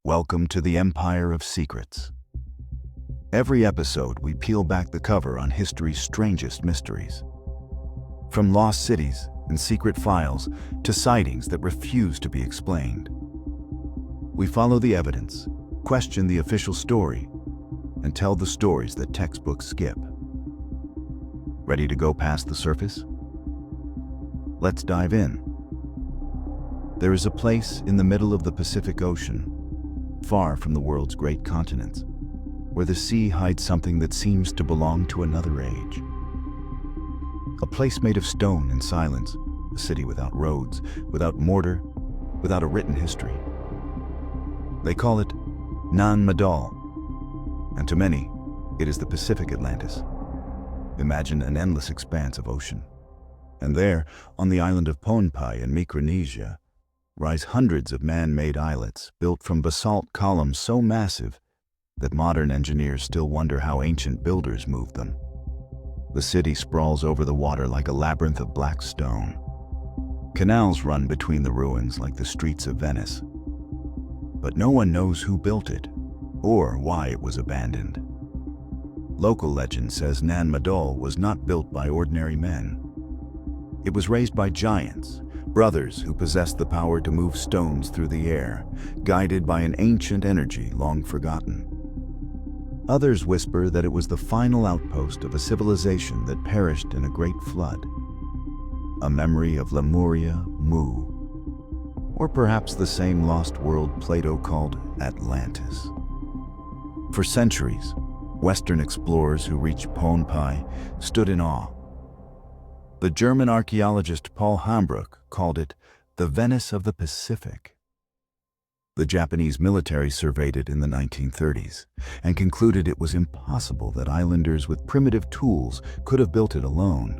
Welcome to the Empire of Secrets. Every episode, we peel back the cover on history's strangest mysteries. From lost cities and secret files to sightings that refuse to be explained. We follow the evidence, question the official story, and tell the stories that textbooks skip. Ready to go past the surface? Let's dive in. There is a place in the middle of the Pacific Ocean, far from the world's great continents, where the sea hides something that seems to belong to another age. A place made of stone and silence, a city without roads, without mortar, without a written history. They call it Nan Madol, and to many, it is the Pacific Atlantis. Imagine an endless expanse of ocean. And there, on the island of Pohnpei in Micronesia, rise hundreds of man-made islets built from basalt columns so massive that modern engineers still wonder how ancient builders moved them. The city sprawls over the water like a labyrinth of black stone. Canals run between the ruins like the streets of Venice. But no one knows who built it or why it was abandoned. Local legend says Nan Madol was not built by ordinary men. It was raised by giants, brothers who possessed the power to move stones through the air, guided by an ancient energy long forgotten. Others whisper that it was the final outpost of a civilization that perished in a great flood. A memory of Lemuria, Mu, or perhaps the same lost world Plato called Atlantis. For centuries, Western explorers who reached Pohnpei stood in awe. The German archaeologist Paul Hambruch called it the Venice of the Pacific. The Japanese military surveyed it in the 1930s and concluded it was impossible that islanders with primitive tools could have built it alone.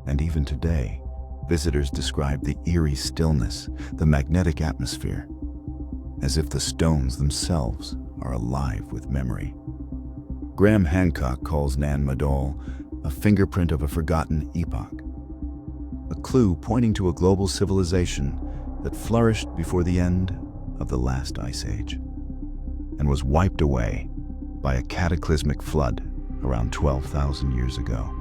And even today, visitors describe the eerie stillness, the magnetic atmosphere, as if the stones themselves are alive with memory. Graham Hancock calls Nan Madol a fingerprint of a forgotten epoch, a clue pointing to a global civilization that flourished before the end of the last ice age and was wiped away by a cataclysmic flood around 12,000 years ago.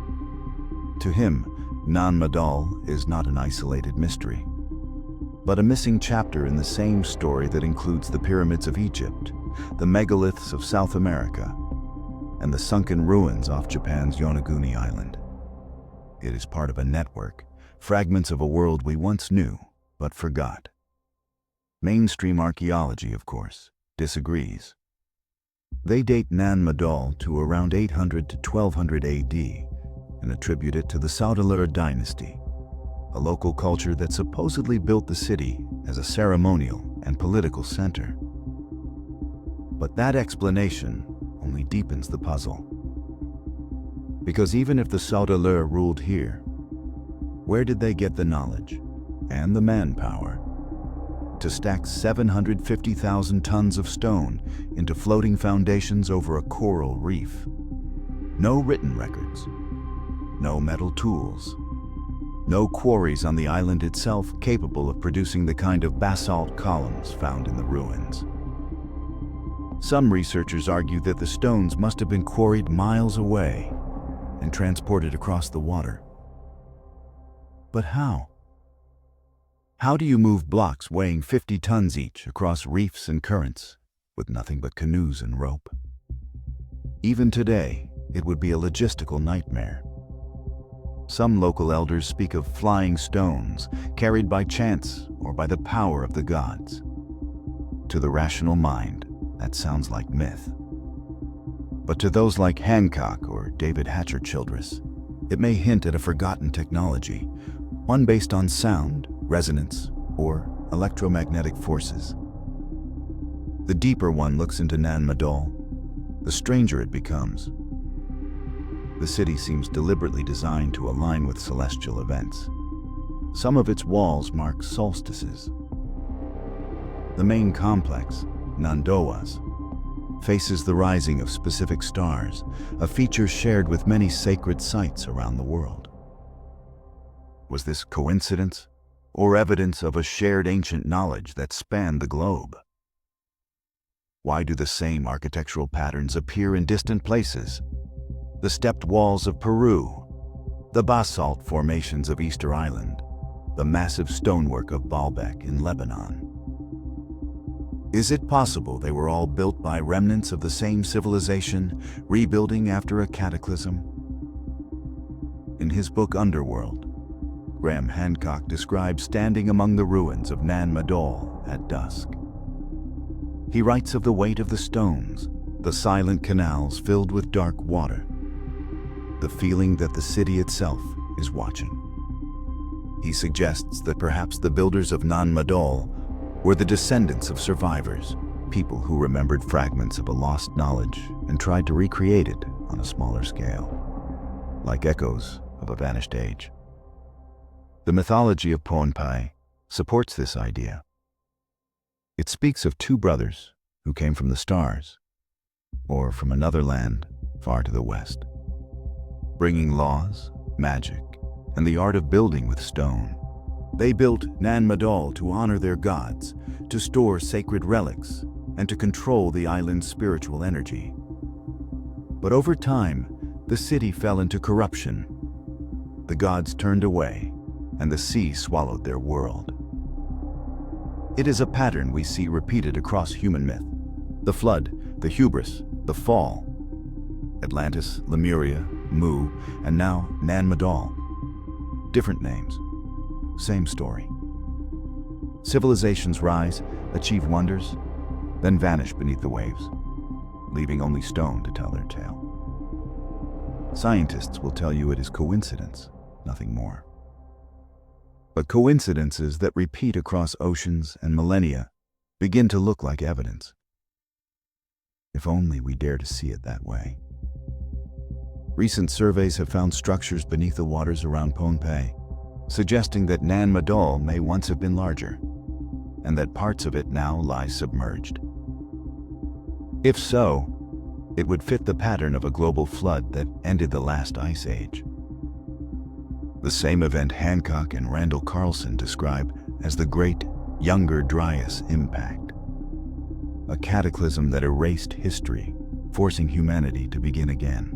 To him, Nan Madol is not an isolated mystery, but a missing chapter in the same story that includes the pyramids of Egypt, the megaliths of South America, and the sunken ruins off Japan's Yonaguni Island. It is part of a network, fragments of a world we once knew but forgot. Mainstream archaeology, of course, disagrees. They date Nan Madol to around 800 to 1200 AD and attribute it to the Saudeleur dynasty, a local culture that supposedly built the city as a ceremonial and political center. But that explanation only deepens the puzzle. Because even if the Saudeleur ruled here, where did they get the knowledge and the manpower to stack 750,000 tons of stone into floating foundations over a coral reef? No written records, no metal tools, no quarries on the island itself capable of producing the kind of basalt columns found in the ruins. Some researchers argue that the stones must have been quarried miles away and transported across the water. But how? How do you move blocks weighing 50 tons each across reefs and currents with nothing but canoes and rope? Even today, it would be a logistical nightmare. Some local elders speak of flying stones carried by chance or by the power of the gods. To the rational mind, that sounds like myth. But to those like Hancock or David Hatcher Childress, it may hint at a forgotten technology, one based on sound, resonance, or electromagnetic forces. The deeper one looks into Nan Madol, the stranger it becomes. The city seems deliberately designed to align with celestial events. Some of its walls mark solstices. The main complex, Nandoas, faces the rising of specific stars, a feature shared with many sacred sites around the world. Was this coincidence or evidence of a shared ancient knowledge that spanned the globe? Why do the same architectural patterns appear in distant places? The stepped walls of Peru, the basalt formations of Easter Island, the massive stonework of Baalbek in Lebanon. Is it possible they were all built by remnants of the same civilization, rebuilding after a cataclysm? In his book Underworld, Graham Hancock describes standing among the ruins of Nan Madol at dusk. He writes of the weight of the stones, the silent canals filled with dark water, the feeling that the city itself is watching. He suggests that perhaps the builders of Nan Madol were the descendants of survivors, people who remembered fragments of a lost knowledge and tried to recreate it on a smaller scale, like echoes of a vanished age. The mythology of Pohnpei supports this idea. It speaks of two brothers who came from the stars, or from another land far to the west, bringing laws, magic, and the art of building with stone. They built Nan Madol to honor their gods, to store sacred relics, and to control the island's spiritual energy. But over time, the city fell into corruption. The gods turned away, and the sea swallowed their world. It is a pattern we see repeated across human myth. The flood, the hubris, the fall. Atlantis, Lemuria, Mu, and now Nan Madol. Different names, same story. Civilizations rise, achieve wonders, then vanish beneath the waves, leaving only stone to tell their tale. Scientists will tell you it is coincidence, nothing more. But coincidences that repeat across oceans and millennia begin to look like evidence. If only we dare to see it that way. Recent surveys have found structures beneath the waters around Pohnpei, suggesting that Nan Madol may once have been larger, and that parts of it now lie submerged. If so, it would fit the pattern of a global flood that ended the last ice age. The same event Hancock and Randall Carlson describe as the Great Younger Dryas Impact, a cataclysm that erased history, forcing humanity to begin again.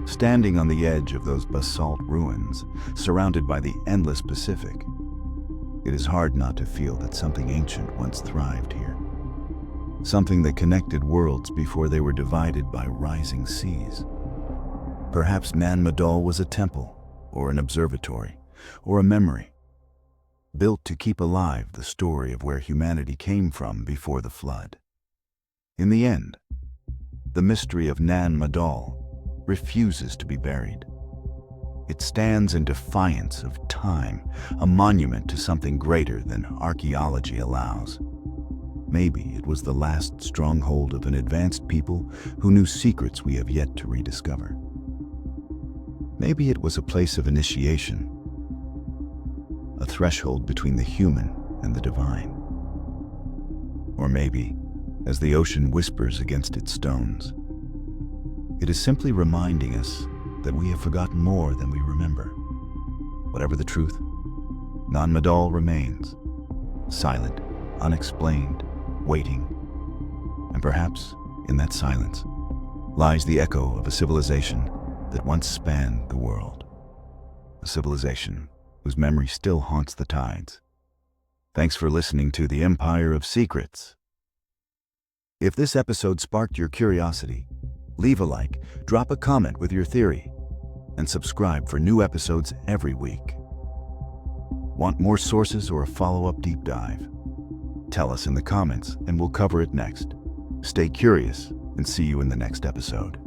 Standing on the edge of those basalt ruins, surrounded by the endless Pacific, it is hard not to feel that something ancient once thrived here. Something that connected worlds before they were divided by rising seas. Perhaps Nan Madol was a temple, or an observatory, or a memory, built to keep alive the story of where humanity came from before the flood. In the end, the mystery of Nan Madol refuses to be buried. It stands in defiance of time, a monument to something greater than archaeology allows. Maybe it was the last stronghold of an advanced people who knew secrets we have yet to rediscover. Maybe it was a place of initiation, a threshold between the human and the divine. Or maybe, as the ocean whispers against its stones, it is simply reminding us that we have forgotten more than we remember. Whatever the truth, Nan Madol remains, silent, unexplained, waiting. And perhaps, in that silence, lies the echo of a civilization that once spanned the world. A civilization whose memory still haunts the tides. Thanks for listening to The Empire of Secrets. If this episode sparked your curiosity, leave a like, drop a comment with your theory, and subscribe for new episodes every week. Want more sources or a follow-up deep dive? Tell us in the comments and we'll cover it next. Stay curious and see you in the next episode.